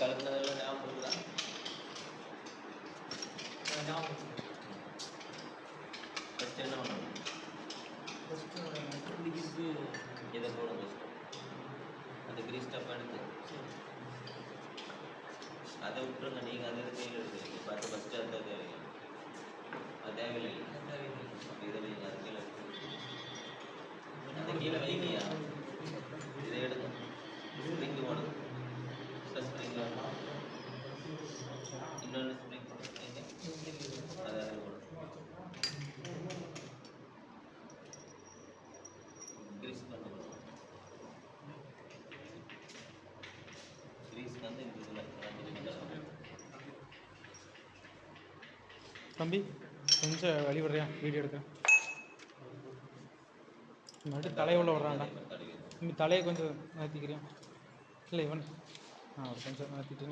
கலக்குனதெல்லாம் ஞாபகம் இருக்குதா? ஃபஸ்ட்டு என்ன பண்ணணும்? இதை போடுங்க ஃபஸ்ட்டு. அந்த கிரீஸ் டப்பா எடுத்து அதை விட்டுருங்க. நீங்கள் அதை கையில் எடுக்கிறீங்க. பார்த்து ஃபஸ்ட்டு அந்த தேவையில்லை, அது தேவையில்லை. அப்போ இதை வைங்க, அது கீழே அதை கீழே வைங்கயா. இதை எடுங்க. ஸ்ப்ரிங்கு போடுங்க. ஸ்ப்ரிங் இன்னொன்று ஸ்ப்ரிங் போடுங்க. அதை அதில் போடுங்க. கிரீஸ் பண்ணி போடுங்க. கிரீஸ் வந்து இந்த இதில் தம்பி கொஞ்சம் வழி விடுறியா? வீடியோ எடுக்க மட்டும் தலையை உள்ள விட்றான்டா. தம்பி தலையை கொஞ்சம் மாற்றிக்கிறியா? இல்லை இவன் கொஞ்சம் மாற்றிட்டு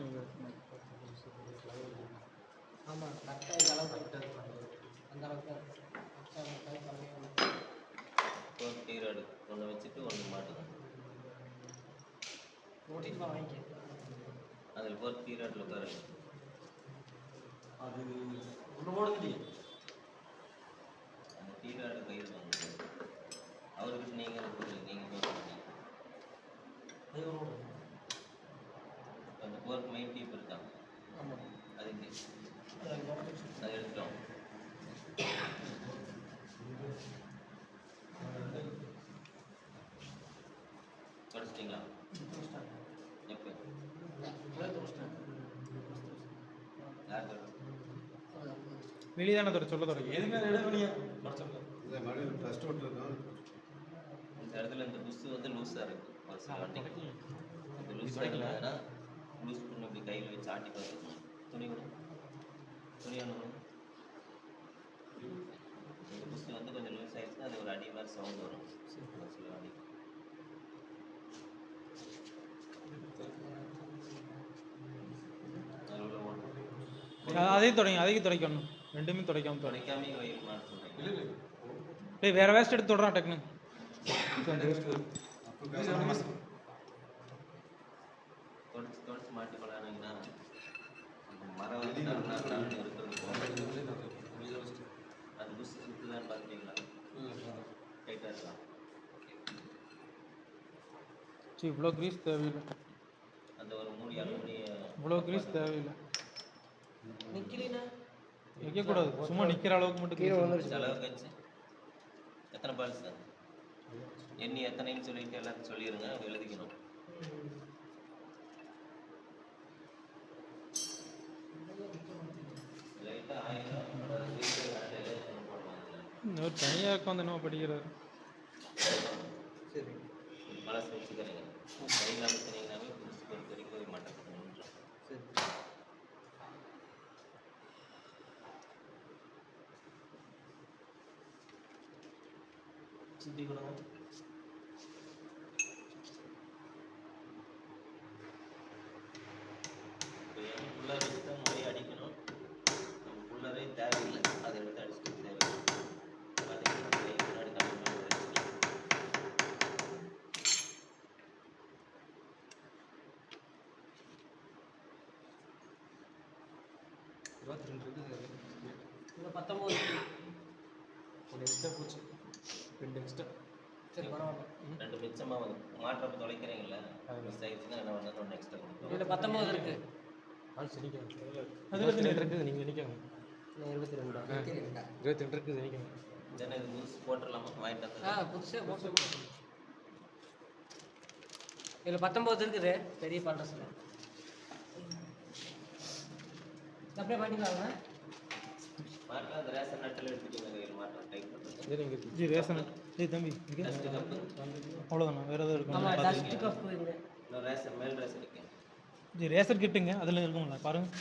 ஆமாம் கரெக்டாக இந்த அளவுக்கு அந்த அளவுக்கு டீராடு ஒன்று வச்சுட்டு ஒன்று மாட்டுங்க. ஓட்டிக்கலாம் வாங்கிக்க. அதில் போகிற டீராட்டில் உட்காருங்க. அது ஒன்று போடுங்க. அந்த டீராடு கையில் வாங்க. அவர்கிட்ட நீங்கள் போடுங்க. நீங்கள் போடுங்க. அந்த போர்க் மெயின் டீப் இருக்கான். ஆமாம் அதுக்கு அதை எடுத்துட்டோம். படிச்சிட்டிங்களா? எப்போ? யார் வெளியே தானே சொல்ல தொடங்கி எதுவுமே ரெடி பண்ணியா இந்த இடத்துல இந்த புஷ் வந்து லூஸாக இருக்குது. ஒரு சில வண்டிக்கு இந்த லூஸாக இருந்ததுன்னா லூஸ் பண்ணி இப்படி கையில் வச்சு ஆட்டி பார்த்துக்கணும். துணி விடும், துணி ஒன்று. இந்த புஷ் வந்து கொஞ்சம் லூஸ் ஆகிடுச்சுன்னா அது ஒரு அடி மாதிரி சவுண்ட் வரும் ஒரு சில வண்டிக்கு. அதையும் தொடங்கி அதையும் துடைக்கணும். ரெண்டுமே துடைக்காம துடைக்காம வெயில் மாற்று. டேய் வேறு வேஸ்ட் எடுத்து விட்றான் டக்குன்னு. தொடச்சு மாட்டி பழகினீங்கன்னா மரம் வந்து இருக்கிறது அது புஷ் சுற்றுதான் பார்க்குறீங்களா? டைட்டாக இருக்கலாம். சரி இவ்வளோ கிரீஸ் தேவையில்லை. அந்த ஒரு மூடி அலுமினி இவ்வளோ கிரீஸ் தேவையில்லை. நிற்கிறீண்ணா நிற்கக்கூடாது, சும்மா நிற்கிற அளவுக்கு மட்டும் கீழே வந்துருச்சு. அளவுக்கு வச்சு எத்தனை பால்ஸ் தான் எண்ணி எத்தனைன்னு சொல்லிட்டு எல்லாத்தையும் சொல்லிடுங்க. எழுதிக்கணும். லைட்டாக 1000 ஒரு தனியாக உட்காந்து என்ன படிக்கிறாரு. சரி மனசு வச்சுக்கிறீங்க. கையில் அமுத்தினீங்கன்னாவே புதுசு பொறுத்த வரைக்கும் போய் மாட்டேன். சரி சுற்றி கொடுங்க. ஃபுல்லாக வச்சு தான் முறையை அடிக்கணும். நம்ம ஃபுல்லாகவே தேவையில்லை. அதை எடுத்து அடிச்சுட்டு தேவையில்லை. முன்னாடி கம்மி பண்ணி இங்கே 19 ஒரு எக்ஸ்ட்ரா போச்சு, 2 எக்ஸ்ட்ரா. சரி பரவாயில்ல. 2 மிச்சமாக வந்து மாற்றப்ப தொலைக்கிறீங்கள, மிஸ் ஆகிடுச்சுன்னா என்ன பண்ணணும்? ஒன்று எக்ஸ்ட்ரா கொடுத்தோம். இதில் 19 இருக்குது. அதில் இருக்குது, நீங்கள் நினைக்காங்க. 22 இருக்குது நினைக்காங்க. தென் இது புதுசு போட்டுடலாமா? வாங்கிட்டு வந்து புதுசாக போட்டு இதில் 19 இருக்குது பெரிய பால்ரஸில். அப்படியே மாட்டிக்கலாங்க. மாட்டலாம். அந்த ரேஷன் நட்டில் எடுத்துக்கோங்க. கையில் மாட்டலாம். டைப் பண்ணுறது ஜி ரேஷன். தம்பி டஸ்ட்டு கப்பு அவ்வளோதாண்ணா, வேறு எதாவது ஆமாம் இருக்கும்? டஸ்ட் கப் இருக்கு. இன்னும் ரேஷன் மேல் ரேஷன் இருக்கு. ஜி ரேசர் கிட்டுங்க அதில் இருக்குங்களா பாருங்கள்.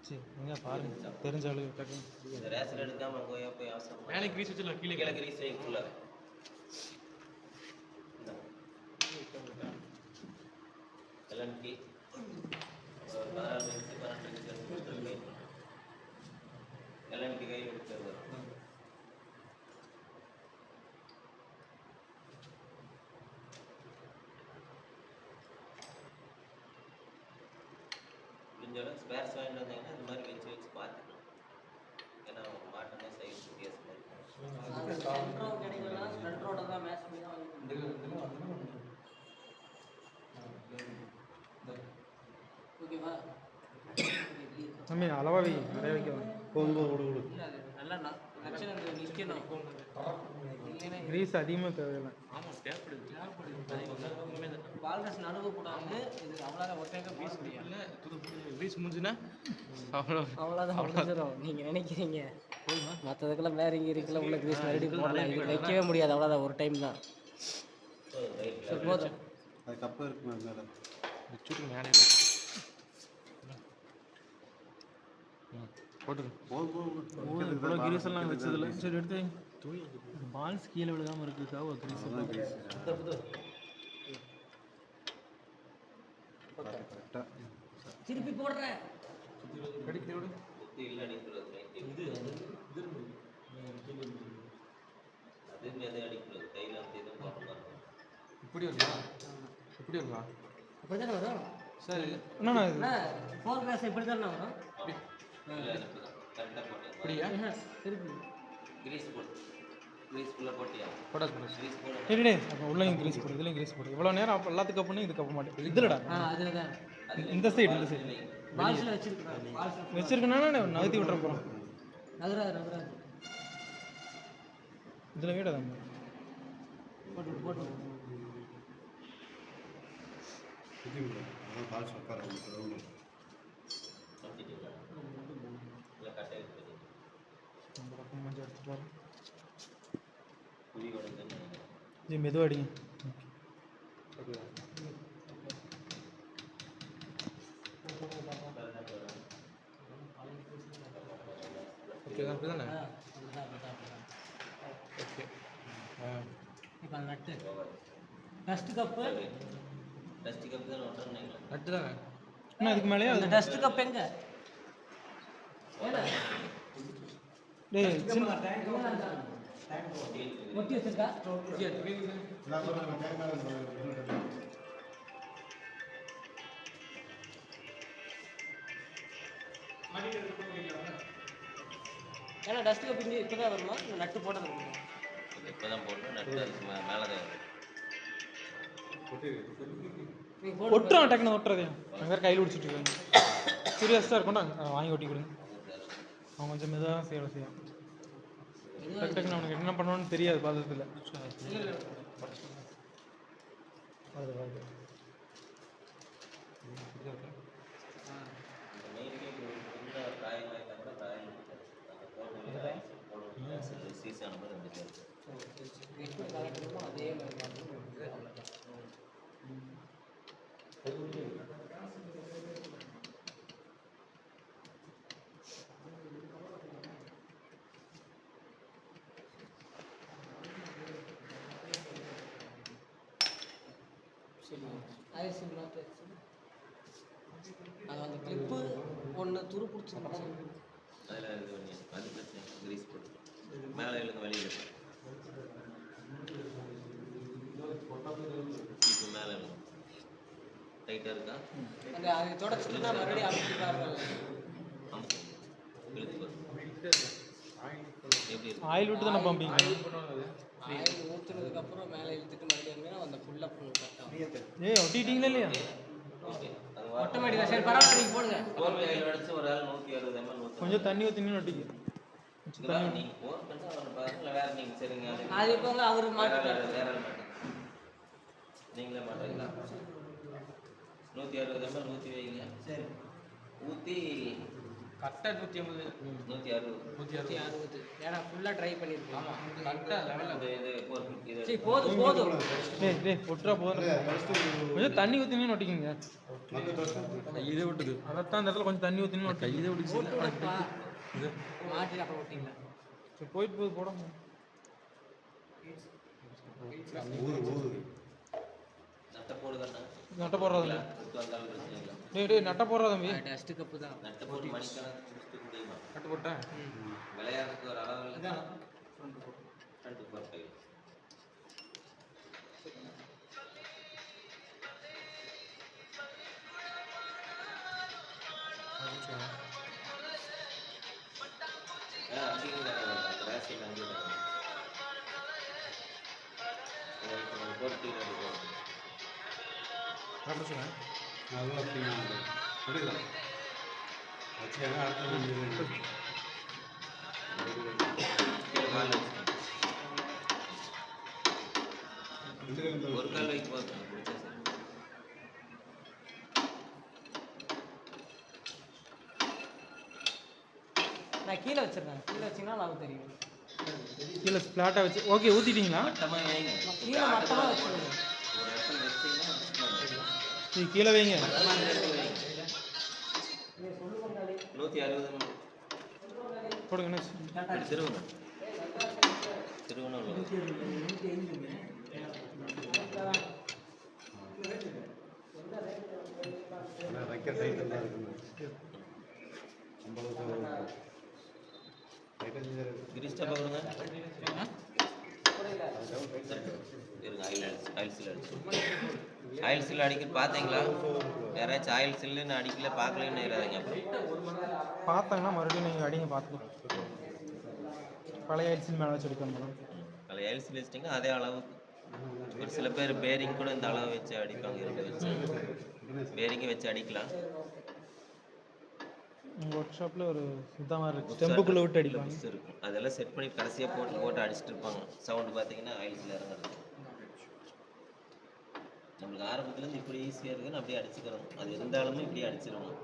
சரி எங்கே பாருங்கள், தெரிஞ்ச அளவு டக்குன்னு. இந்த ரேஷன் எடுக்காமல் அங்கே போய் அவசரம் மேலே கிரீஸ் வச்சுலாம், கீழே கீழே கிரீஸ் வை ஃபுல்லாக. எல்என்டி ஒரு 16 இன்ச்சு 18 இன்ச்சு எல்என்டி கையில் எடுத்து வரும். முடிஞ்சோட ஸ்பேர்ஸ் வாங்கிட்டு வந்தீங்கன்னா இந்த மாதிரி வச்சு வச்சு பார்த்துக்கலாம். ஏன்னா மாட்டினா சைஸ் வித்தியாசமாக இருக்கும். ஸ்ப்ளெண்டரும் கிடைக்கலன்னா ஸ்ப்ளெண்டரோட தான் மேட்ச் பண்ணி தான் ஓகேவா? தம்பி அளவாக வை, நிறைய வைக்கலாம். இல்லை அது நல்லா ஆக்சுவலாக அந்த நிற்கணும். கிரீஸ் அதிகமாக தேவையில்லை. வால்ரஸ் நடுவக்கூடாது. இது அவ்வளோதான் ஒருத்தங்க பீஸ் முடியும். கிரீஸ் முடிஞ்சுன்னா அவ்வளோ அவ்வளோதான் முடிஞ்சிடும். நீங்கள் நினைக்கிறீங்க மற்றதுக்கெல்லாம் வேற இங்கே இருக்குல்ல உள்ள கிரீஸ் மறுபடியும் போடலாம். இது வைக்கவே முடியாது, அவ்வளோதான் ஒரு டைம் தான். சரி போதும். அது கப்பு இருக்கு மேலே வச்சுட்டு மேலே இல்லை போட்டுரு. இவ்வளோ கிரீஸ் எல்லாம் வச்சதில்ல. சரி எடுத்து பால்ஸ் கீழே விழுகாமல் இருக்குதுக்காக ஒரு கிரீஸ் கரெக்டாக திருப்பி போடுறேன். கடிக்கிறோடு குத்தி இல்லை அடிக்கிறது அதுவும் எதை அடிக்கிறது கையில் வந்து எதுவும் போடுறது இப்படி இருக்கலாம், இப்படி இருக்கலாம். அப்படி தானே வரும். சரி என்னண்ணா இது ஃபோர் கிளாஸ் இப்படி தானே வரும். கரெக்டாக போட்டேன். இப்படியா? திருப்பி கிரீஸ் போட்டு கிரீஸ் ஃபுல்லாக போட்டியா? போடாது. கிரீஸ் போட சரிடே, அப்போ உள்ளேயும் கிரீஸ் போடு, இதுலேயும் கிரீஸ் போடு. இவ்வளோ நேரம் அப்போ எல்லாத்துக்கும் கப்புன்னு இது கப்ப மாட்டேன். இதுலடா அதில் தான் இந்த சைடு, இந்த சைடு பால்ஸில் வச்சுருக்குறாங்க. பால்ஸ் வச்சிருக்கேன்னா நகர்த்தி விட்டுற போகிறோம். நகராது நகராது. இதில் வீட தான் போட்டு போட்டு அதான் பால் உட்கார ரவுண்டு கட்டிட்டீங்களா? இல்லை கட்டாக இருக்குது நம்ம பக்கம் கொஞ்சம் எடுத்து போகிறோம். குழி உடைக்குதுன்னு ஜி மெதுவாக அடிங்க. ஓகே அப்படி தானே? ஓகே. இப்போ அந்த நட்டு டஸ்ட் கப்பு டஸ்ட் கப் தான் ஒட்டுறீங்களா? நட்டு தானே? என்ன இதுக்கு மேலேயே அந்த டஸ்ட் கப் எங்க? டேய் ஒட்டி வச்சிருக்கா? ஏன்னா டஸ்ட் கப் இங்கே இப்போ தான் வருமா? இல்லை நட்டு போட்டது வருமா? இப்போ தான் போட்டு நட்டு அதுக்கு மேலே தான் வரும். நீங்கள் போட்டு ஒட்டுறோம், டக்குன்னு ஒட்டுறதே அங்கே கையில் பிடிச்சிட்டு இருக்காங்க. சீரியஸாக இருக்கோண்டா வாங்கி ஒட்டி கொடுங்க. அவன் கொஞ்சம் மெதுவாக செய்யும். டக்கு டக்குன்னு அவனுக்கு என்ன பண்ணணும்னு தெரியாது பாத்திரத்தில். வருது வருது. சீசான மாதிரி இருந்துச்சு. எப்படி கலக்கணுமோ அதே மாதிரி மாற்றணும். அவ்வளோதான். ஆயிடுச்சு மாற்றிடுச்சு. அது அந்த கிளிப்பு ஒன்று துரு பிடிச்சிருந்துச்சு. அதில் இது பண்ணி அது பிரச்சனை கிரீஸ் போட்டு மேலே இழுக்க வெளியில் இழுக்க இப்போ மேலே இழுக்கும் டைட்டாக இருக்கா? அந்த அதை தொடச்சிட்டுனா மறுபடியும் அமைச்சிருக்காரு. ஆமாம் இழுத்து எப்படி இருக்கு? ஆயில் விட்டு தானே பம்பிங்க. ஆயில் ஊற்றுனதுக்கப்புறம் மேலே இழுத்துட்டு மறுபடியும் அந்த ஃபுல்லாக பண்ணுவோம். ஏய் ஒட்டிட்டீங்களா இல்லையா? ஓகே அது ஆட்டோமேட்டிக்காக சரி பரவாயில்ல நீங்கள் போடுங்க. கோர்வை கையில் அடிச்சு ஒரு ஆள் 160 ml ஊற்றணும். கொஞ்சம் தண்ணி ஊற்றினு ஒட்டிக்கு. நீங்கள் போர் பண்ணி அவரை பாருங்க வேறு நீங்கள் சரிங்க அது இப்போ அவர் மாற்றிட்டாரு. வேற ஆள் மாட்டேன் நீங்களே மாட்டீங்களா? 160 ml ஊற்றி வைங்க. சரி ஊற்றி கரெக்டாக 150 160 160 ஏன்னா ஃபுல்லாக ட்ரை பண்ணியிருக்கோம். ஆமாம் கரெக்டாக லெவலில். அது இது போர் இது சரி போதும் போதும். டேய் ஒட்டுறா போதும். கொஞ்சம் தண்ணி ஊற்றினு ஒட்டிக்கிங்க. இதை விட்டுது அதைத்தான் இந்த இடத்துல கொஞ்சம் தண்ணி ஊற்றினு ஒட்டி இதை போட்டுப்பா மாட்டி அப்புறம் ஒட்டிங்களா? சரி போயிட்டு போய் போட நட்டை போடுதாண்ணா நட்டை போடுறதில்ல. சுத்து வந்தாலும் பிரச்சனை இல்லை. டேய் நட்டை போடுறா தம்பி. டஸ்ட்டு கப்பு தான். நட்டை போட்டு மணிக்கணக்கு முடிச்சுக்க முடியுமா? நட்டு போட்டேன். விளையாடுறதுக்கு ஒரு அளவு இல்லை. ஃப்ரண்ட் போர் கை அங்கேயும் கிராஸில் அங்கேயும் போட்டு நல்லா அப்படிங்க புரியுதா வச்சு அடுத்த ஒரு கால் வைக்க பார்த்தேன் பிடிச்சா சரி. நான் கீழே வச்சிருக்கேன், கீழே வச்சிங்கன்னா அளவு தெரியும். கீழே ஃப்ளாட்டாக வச்சு ஓகே ஊற்றிட்டீங்களா? மட்டமாக வைங்க. கீழே மட்டமாக வச்சுருங்க. ஒரு இடத்துல வச்சிங்கன்னா வச்சுக்கலாம். சரி கீழே வைங்க. 160 போடுங்க. திருவண்ணம் திருவண்ணம் வைக்க டைட்டில் தான் இருக்குங்க. 50 டைட்டில் கிரிஸ்டா பாருங்க இருங்க. ஆயில் சில் அடிக்க பார்த்தீங்களா? யாராச்சும் ஆயில் சில்லுன்னு அடிக்கல பார்க்கலன்னு இருக்காங்க. அப்புறம் பார்த்தாங்கன்னா மறுபடியும் நீங்கள் அடிங்க பார்த்துக்கலாம். பழைய ஐசில் மேலே வச்சு அடிக்கணும். பழைய ஆயில் சில் வச்சிட்டிங்க அதே அளவுக்கு. ஒரு சில பேர் பேரிங் கூட இந்த அளவு வச்சு அடிப்பாங்க. இருக்க வச்சு பேரிங்கை வச்சு அடிக்கலாம். உங்கள் ஒர்க் ஷாப்பில் ஒரு சுத்தமாக இருக்குது, ஸ்டெம்புக்குள்ளே விட்டு அடிப்பாங்க. புஷ் இருக்கும், அதெல்லாம் செட் பண்ணி கடைசியாக போட்டு அடிச்சுட்டு இருப்பாங்க. சவுண்டு பார்த்தீங்கன்னா ஆயில்ஸில் இறங்குறது. நம்மளுக்கு ஆரம்பத்துலேருந்து இப்படி ஈஸியாக இருக்குன்னு அப்படியே அடிச்சுக்கிறோம். அது இருந்தாலுமே இப்படியே அடிச்சிடணும்.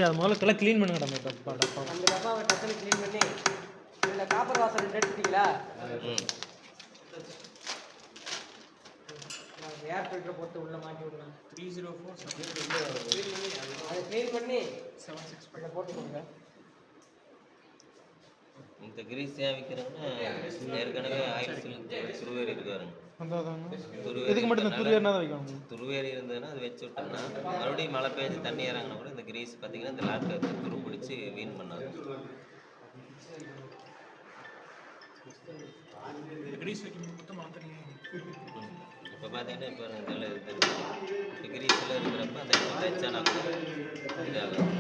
அது முதல்ல க்ளீன் பண்ணுங்க. நம்ம டப்பா அந்த டப்பாவை டக்குனு க்ளீன் பண்ணி இந்த காப்பர் வாசல் எடுத்துட்டீங்களா? ஏர் ஃபில்டரை போட்டு உள்ள மாட்டி விடலாம். 304 அதை க்ளீன் பண்ணி 76 போட்டு கொடுங்க. இந்த கிரீஸ் ஏன் விற்கிறாங்கன்னா ஏற்கனவே ஆயில் சில் துருவேறி இருக்காருங்க. இதுக்கு மட்டும் துருவேறினா தான் வைக்கணும். துருவேறி இருந்ததுன்னா அது வச்சு விட்டோம்னா மறுபடியும் மழை பெஞ்சு தண்ணி இறங்கினா கூட இந்த கிரீஸ் பார்த்தீங்கன்னா இந்த லேப்டாப் துரு பிடிச்சி வீண் பண்ணாது. இப்போ பார்த்தீங்கன்னா இப்போ இதெல்லாம் இப்போ கிரீஸில் இருக்கிறப்ப அந்த டச்சானா இதாகும்.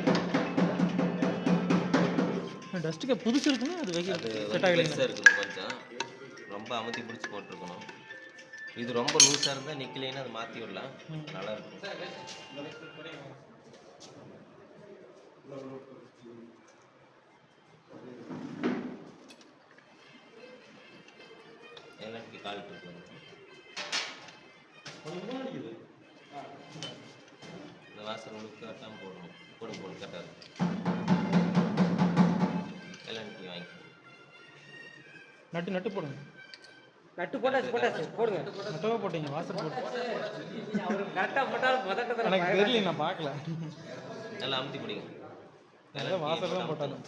டஸ்ட்டுக்கு புதுசு இருக்குன்னா அது வைக்க அது பெருசாக இருக்கணும். கொஞ்சம் ரொம்ப அமுத்தி பிடிச்சி போட்டிருக்கணும். இது ரொம்ப லூஸாக இருந்தால் நிற்கலைன்னா அதை மாற்றி விடலாம், நல்லா இருக்கும். எல்லாத்துக்கும் கால் இருக்கும். இந்த வாசல் உழுக்கு கட்டாமல் போடணும். போடும் கட்டாது. எல்லாத்துக்கும் வாங்கி நட்டு போடுங்க. நட்டு போட்டாச்சு போடுங்க. நட்டவே போட்டீங்க, வாசல் போட்டு. அவருக்கு கரெக்டாக போட்டாலும் பதட்டத்தில் எனக்கு தெரியல, நான் பார்க்கல. நல்லா அமுத்தி பிடிங்க. வாசல் தான் போட்டாலும்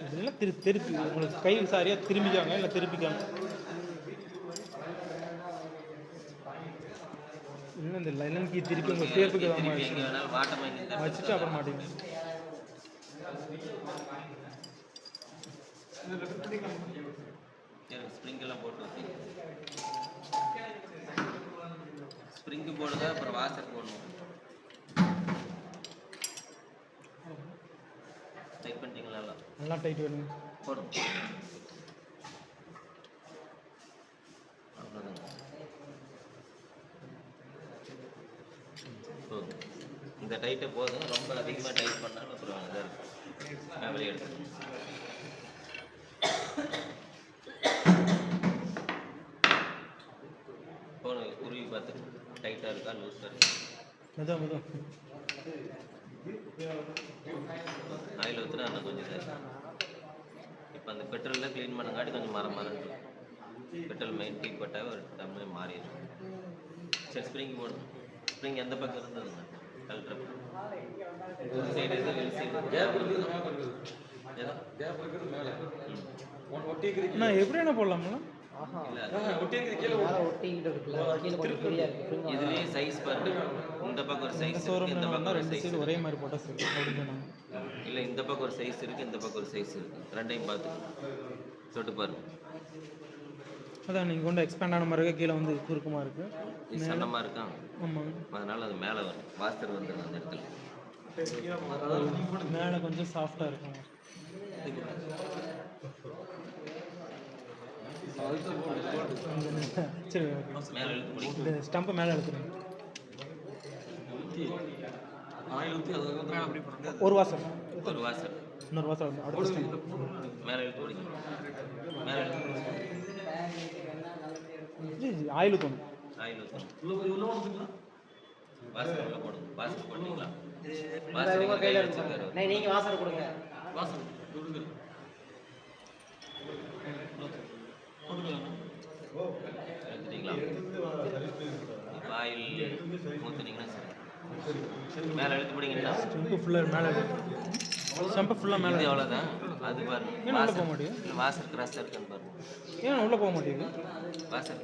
இதெல்லாம் திருப்பி உங்களுக்கு கை சரியாக திரும்பிக்காங்க, இல்லை திருப்பிக்காங்க. இன்னும் இந்த லைன் கீ திருப்பி உங்கள் சேஃபுக்கு தான் வச்சுட்டு அப்புறம் மாட்டீங்க. ஸ்ப்ரிங்கெல்லாம் போட்டு ஸ்ப்ரிங்கு போடுங்க. அப்புறம் வாசர் போடணும். டைட் பண்ணிட்டீங்களா? நல்லா டைட் வேணும். போடும். அவ்வளோதாங்க. போதும். இந்த டைட்டை போதும். ரொம்ப அதிகமாக டைட் பண்ணாலும் அப்புறம் இதாக இருக்கும், வெளியே எடுத்துக்கணும். போன உருவி பார்த்து டைட்டாக இருக்கா லூஸாக இருக்கா. மெதுவா ஆயில் ஊற்றுனா இன்னும் கொஞ்சம் இதாக. இப்போ அந்த பெட்ரோலில் க்ளீன் பண்ணங்காட்டி கொஞ்சம் மரம் பெட்ரோல் மெயின் டீ போட்டால் ஒரு டம்ளே மாறிடும். சரி ஸ்ப்ரிங் போடணும். ஸ்ப்ரிங் எந்த பக்கம் இருந்ததுங்க? கல்ட்ரப் ஒரு சைடு இது வெளி சைடு நான் எப்படி என்ன போடலாம்ல? மேலே ஒட்டிக்கிட்டு இருக்குல்ல கீழே கொஞ்சம் ஃப்ரீயாக இருக்குது இதுலேயே சைஸ் பாருங்க, இந்த பக்கம் ஒரு சைஸ் ஷோரூம் இந்த பக்கம் ஒரு ரெண்டு சைஸ் சைடு ஒரே மாதிரி போட்டால் சரி அப்படின்னு சொன்னாங்க. இல்லை, இந்த பக்கம் ஒரு சைஸ் இருக்குது, இந்த பக்கம் ஒரு சைஸ் இருக்குது. ரெண்டையும் பார்த்துக்கோங்க, தொட்டு பாருங்க. அதான் நீங்கள் கொண்டு எக்ஸ்பேண்ட் ஆன மாதிரி இருக்கு, கீழே வந்து குறுக்கமாக இருக்குது. இது சன்னமாக இருக்கா, ஆமாங்க. அதனால் அது மேலே வரும், வாஸ்தர் வந்துடும் அந்த இடத்துல. மேலே கொஞ்சம் சாஃப்டாக இருக்கும். சரி ஓகே. மேலே இழுத்து முடியும். இந்த ஸ்டம்பை மேலே எடுத்துருங்க. ஒரு வாசல், ஒரு வாசர் இன்னொரு வாசல் அடுத்த ஸ்டம்ப். மேலே இழுத்து முடியும். மேலே இழுத்து முடியும். ஜி ஆயில் ஊற்றணும். ஆயில் ஊற்றணும். வாசர் உள்ள போடுங்க. வாசர் போட்டீங்களா? வாசர் எங்கள் கையில் வச்சுருக்காரு. நீங்கள் வாசனை கொடுங்க. எடுத்துட்டீங்களா? இப்போ ஆயில் ஊற்றுனீங்கன்னா சரி. மேலே இழுத்து பிடிங்கன்னா ஸ்டம்பு ஃபுல்லாக மேலே ஸ்டம்பு ஃபுல்லாக மேலே. இது எவ்வளோதான், அது பாருங்க. ஏன் உள்ளே போக மாட்டேங்குது? இல்லை, வாசர் கிராஸாக இருக்குன்னு பாருங்க. ஏன் உள்ளே போக மாட்டேங்குது? வாசர்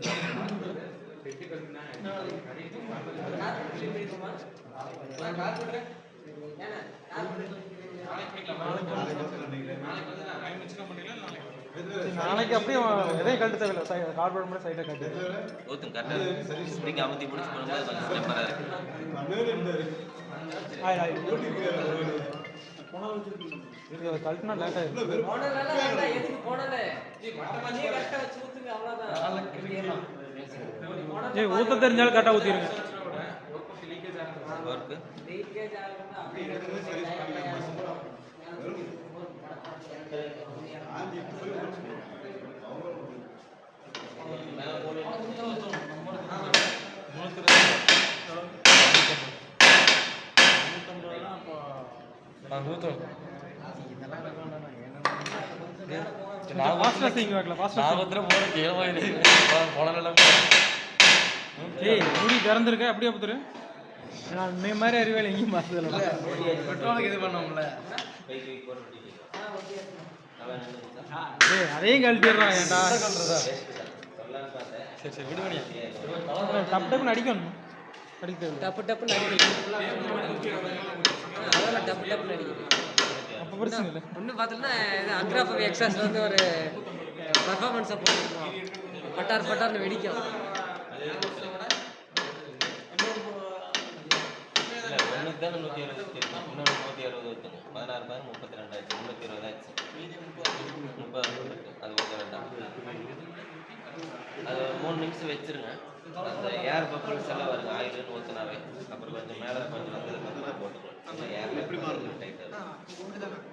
நாளைக்கு அப்படியே எதையும் கழட்டு தேவையில்லை, கார்போர்ட் மட்டும் சைடாக கட்டு. ஊற்றுங்க கரெக்டாக. ஸ்ப்ரிங் அமுத்தி பிடிச்சி பண்ணும்போது கொஞ்சம் ஸ்டெம்பராக இருக்குது. ஆயில் ஆயில் இது கழட்டினா லேட்டாக இருக்குது. ஏய் ஊற்ற தெரிஞ்சாலும் கரெக்டாக ஊற்றிடுங்க. ஒர்க்கு ஃபாஸ்ட்டாக செய்யுங்க வைக்கல, ஃபாஸ்ட்டாக. ஏய் மூடி திறந்துருக்க, அப்படியே பார்த்துரு. நான் இந்த மாதிரி அறிவியல் எங்கேயும் பார்த்ததில்ல. பெட்ரோலுக்கு இது பண்ணோம்ல. ஏய் அதையும் கழட்டிடுறான் ஏன்டா. டப்பு டப்புன்னு அடிக்கணும். அடிக்க தேவையில்லை. டப்பு டப்புன்னு அடிக்கணும். அதெல்லாம் டப்பு டப்புன்னு அடிக்கணும். அப்போ பிரச்சனை இல்லை. ஒன்று பார்த்தோம்னா இது அக்ராஃபி எக்ஸாஸ் வந்து ஒரு பர்ஃபார்மன்ஸை போட்டுருக்கோம். பட்டார் பட்டார்னு வெடிக்கும். ஒன்றுக்கு தான் 170 இன்னொரு 160 ஊற்றுங்க. 16 பாரு 32 320 ஆச்சு. 30 இருக்கு, அது ஓகே வேண்டாம். அது 3 நிமிஷம் வச்சிருங்க. அந்த ஏர் பப்பிள்ஸ் எல்லாம் வருங்க ஆயிலுன்னு ஊற்றினாவே. அப்புறம் கொஞ்சம் மேலே கொஞ்சம் வந்து